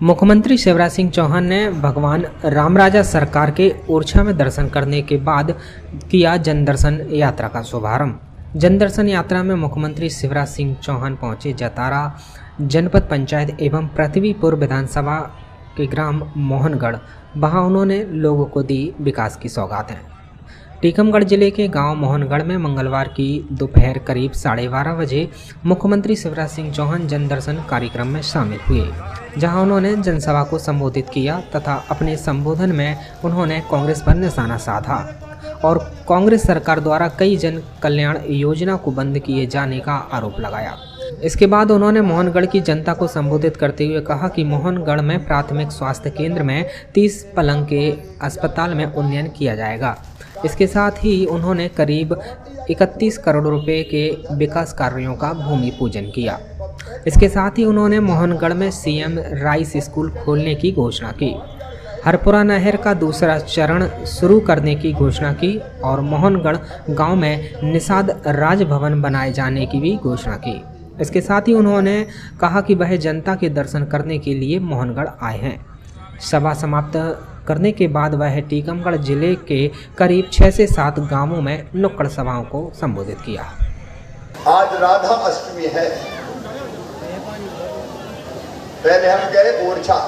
मुख्यमंत्री शिवराज सिंह चौहान ने भगवान रामराजा सरकार के ओरछा में दर्शन करने के बाद किया जनदर्शन यात्रा का शुभारंभ। जनदर्शन यात्रा में मुख्यमंत्री शिवराज सिंह चौहान पहुंचे जतारा जनपद पंचायत एवं पृथ्वीपुर विधानसभा के ग्राम मोहनगढ़। वहां उन्होंने लोगों को दी विकास की सौगातें। टीकमगढ़ जिले के गांव मोहनगढ़ में मंगलवार की दोपहर करीब 12:30 बजे मुख्यमंत्री शिवराज सिंह चौहान जनदर्शन कार्यक्रम में शामिल हुए, जहां उन्होंने जनसभा को संबोधित किया तथा अपने संबोधन में उन्होंने कांग्रेस पर निशाना साधा और कांग्रेस सरकार द्वारा कई जन कल्याण योजना को बंद किए जाने का आरोप लगाया। इसके बाद उन्होंने मोहनगढ़ की जनता को संबोधित करते हुए कहा कि मोहनगढ़ में प्राथमिक स्वास्थ्य केंद्र में 30 पलंग के अस्पताल में उन्नयन किया जाएगा। इसके साथ ही उन्होंने करीब 31 करोड़ रुपए के विकास कार्यों का भूमि पूजन किया। इसके साथ ही उन्होंने मोहनगढ़ में सीएम राइस स्कूल खोलने की घोषणा की, हरपुरा नहर का दूसरा चरण शुरू करने की घोषणा की और मोहनगढ़ गांव में निषाद राजभवन बनाए जाने की भी घोषणा की। इसके साथ ही उन्होंने कहा कि वह जनता के दर्शन करने के लिए मोहनगढ़ आए हैं। सभा समाप्त करने के बाद वह टीकमगढ़ जिले के करीब 6 से 7 गांवों में नुक्कड़ सभाओं को संबोधित किया। आज राधा अष्टमी है। पहले हम गए ओरछा,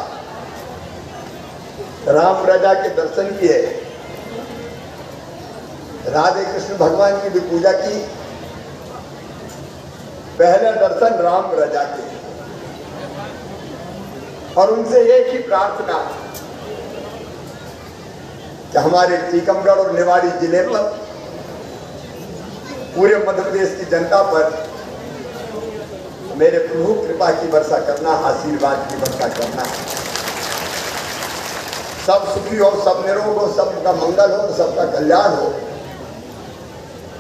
राम राजा के दर्शन किए, राधे कृष्ण भगवान की भी पूजा की। पहले दर्शन राम राजा के और उनसे एक ही प्रार्थना कि हमारे टीकमगढ़ और निवाड़ी जिले पर, पूरे मध्य प्रदेश की जनता पर मेरे प्रभु कृपा की वर्षा करना, आशीर्वाद की वर्षा करना। सब सुखी हो, सब निरोग हो, सबका मंगल हो, सबका कल्याण हो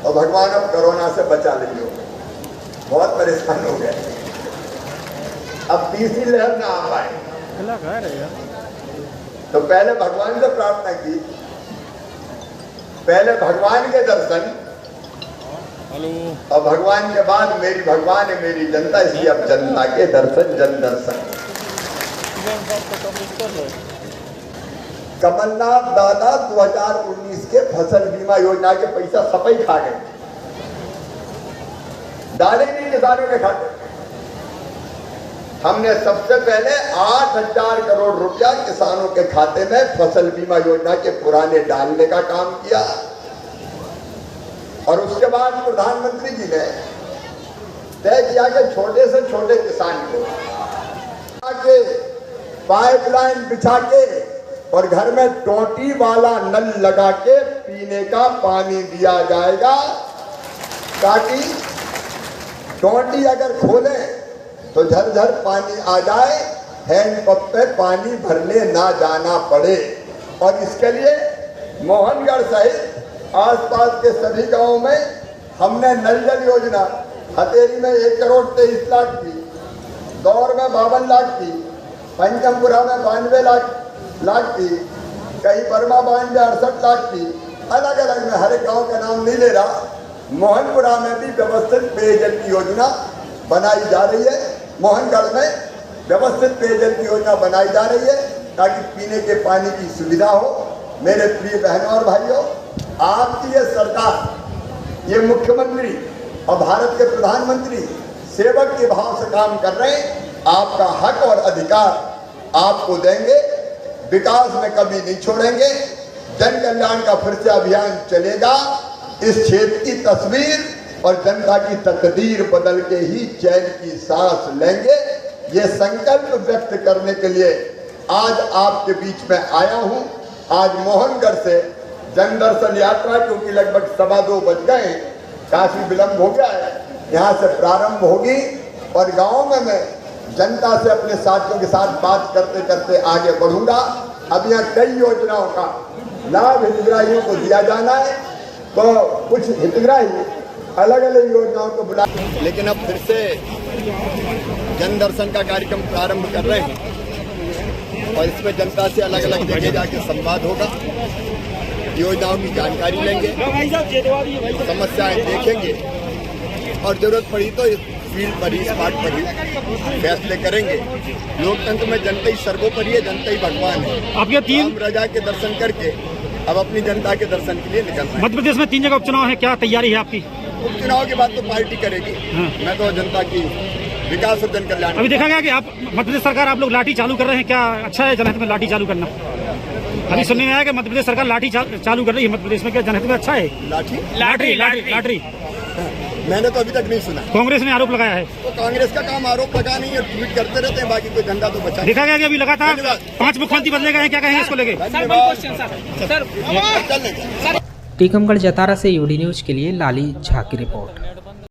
और भगवान अब कोरोना से बचा लीजिए। बहुत परेशान हो गए, अब तीसरी लहर ना आ पाए तो पहले भगवान से प्रार्थना की, पहले भगवान के दर्शन और भगवान के बाद मेरी भगवान है मेरी जनता, इसलिए अब जनता के दर्शन जन दर्शन। कमलनाथ दादा 2019 के फसल बीमा योजना के पैसा सफाई खा गए, डाले नहीं किसानों के खाते। हमने सबसे पहले 8,000 करोड़ रुपया किसानों के खाते में फसल बीमा योजना के पुराने डालने का काम किया और उसके बाद प्रधानमंत्री जी ने तय किया कि छोटे से छोटे किसान को आके पाइपलाइन बिछा के और घर में टोटी वाला नल लगा के पीने का पानी दिया जाएगा, ताकि टोटी अगर खोले तो झरझर पानी आ जाए, हैंडपंप पे पानी भरने ना जाना पड़े। और इसके लिए मोहनगढ़ सहित आसपास के सभी गांवों में हमने नल जल योजना, हथेरी में 1 करोड़ 23 लाख की, दौर में 52 लाख की, पंचमपुरा में 92 लाख की, कहीं बर्मा बांध में 68 लाख की, अलग अलग में हर एक गाँव का नाम नहीं ले रहा। मोहनपुरा में भी व्यवस्थित पेयजल की योजना बनाई जा रही है। मोहनगढ़ में व्यवस्थित पेयजल की योजना बनाई जा रही है ताकि पीने के पानी की सुविधा हो। मेरे प्रिय बहनों और भाइयों, आपकी ये सरकार, ये मुख्यमंत्री और भारत के प्रधानमंत्री सेवक के भाव से काम कर रहे हैं। आपका हक और अधिकार आपको देंगे, विकास में कभी नहीं छोड़ेंगे। जन कल्याण का फिर से अभियान चलेगा। इस क्षेत्र की तस्वीर और जनता की तकदीर बदल के ही चैन की सांस लेंगे। ये संकल्प व्यक्त करने के लिए आज आपके बीच में आया हूं। आज मोहनगढ़ से जनदर्शन यात्रा, क्योंकि लगभग 2:15 बज गए, काफी विलंब हो गया है, यहाँ से प्रारंभ होगी और गाँव में मैं जनता से अपने साथियों के साथ बात करते करते आगे बढ़ूंगा। अब यहाँ कई योजनाओं का लाभ हितग्राहियों को दिया जाना है, तो कुछ हितग्राही अलग अलग योजनाओं को बुला, लेकिन अब फिर से जन दर्शन का कार्यक्रम प्रारंभ कर रहे हैं और इसमें जनता से अलग अलग जगह जाके संवाद होगा, योजनाओं की जानकारी लेंगे, समस्याएं देखेंगे और जरूरत पड़ी तो फील्ड पर ही, स्पॉट पर ही फैसले करेंगे। लोकतंत्र में जनता ही सर्वोपरि है, जनता ही भगवान है। आपके 3 राम राजा के दर्शन करके अब अपनी जनता के दर्शन के लिए निकलना है। मध्य प्रदेश में 3 जगह उपचुनाव है, क्या तैयारी है आपकी? उपचुनाव के बाद तो पार्टी करेगी। मैं तो जनता की विकास और जन कल्याण। अभी देखा गया कि आप मध्य प्रदेश सरकार आप लोग लाठी चालू कर रहे हैं, क्या अच्छा है जनहित में लाठी चालू करना? अभी सुनने में आया कि मध्य प्रदेश सरकार लाठी चालू कर रही है मध्य प्रदेश में, क्या जनहित में अच्छा है? लाठी मैंने तो अभी तक नहीं सुना। कांग्रेस ने आरोप लगाया है। तो कांग्रेस का काम आरोप लगा नहीं है, ट्वीट करते रहते हैं, बाकी कोई धंधा तो बचा। देखा गया कि अभी लगातार 5 मुख्यमंत्री बदले गए हैं, क्या कहेंगे इसको लेके? चल टीकमगढ़ जतारा से यूडी न्यूज के लिए लाली झा की रिपोर्ट।